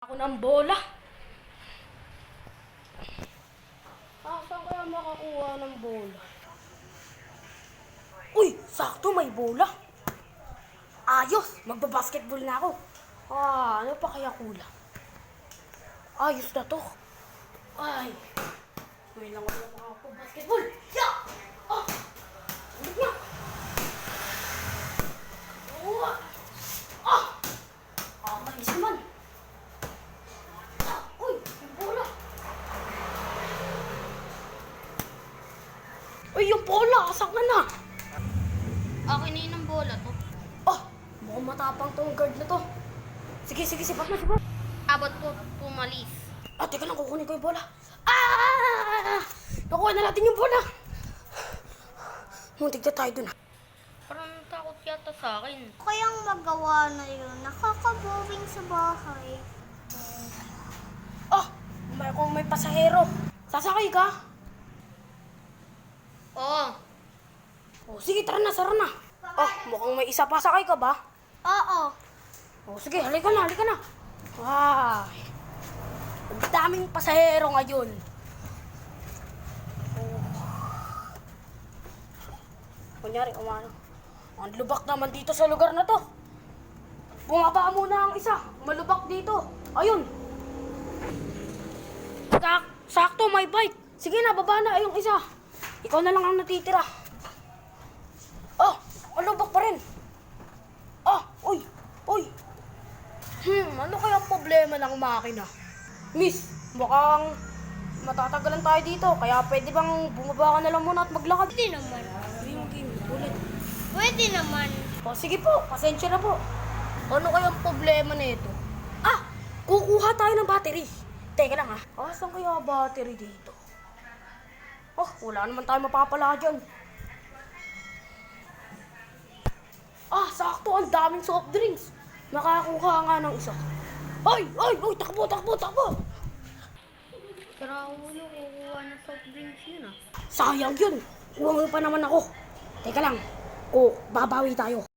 Ako ng bola. Saan kaya makakuha ng bola? Uy, sakto may bola. Ayos, magbabasketball na ako. Ano pa kaya kulang? Ayos na to. Ay, ngayon lang ako makakapag-basketball. Yeah! Ulit niya. Manis naman. Uy, yung bola. Uy, yung bola, asak na. Akin na yun ang bola to. Mukhang matapang tong guard na to. Sige, sipat na. Abot ko pumalis. Teka lang, kukunin ko yung bola. Nakuha na natin yung bola. Muntik na tayo dun. Parang takot yata sa akin. Kayang magawa na yun. Nakaka-boring sa bahay. May pasahero. Sasakay ka? Oo. Sige, tara na, sara na. Mukhang may isa pa. Sakay ka ba? Oo. Sige, halika na. Ay, ang daming pasahero ngayon. Kunyari, ang lubak naman dito sa lugar na to. Bumaba muna ang isa. Malubak dito. Ayun. Sakto, may bike. Sige na, baba na yung isa. Ikaw na lang ang natitira. Ang lubak pa rin. Uy. Ano kaya ang problema ng makina? Miss, mukhang matatagalan tayo dito. Kaya pwede bang bumaba ka na lang muna at maglakad? Pwede naman. Ulit. Pwede naman. Sige po, pasensya na po. Ano kaya ang problema nito? Kukuha tayo ng battery. Teka lang saan kaya battery dito? Wala naman tayo mapapala dyan. Sakto, ang daming soft drinks. Makakuha nga ng isa. Ay, takbo. Pero ulo, kukuha na soft drinks yun Sayang yun. Kuha mo pa naman ako. Teka lang. Babawi tayo.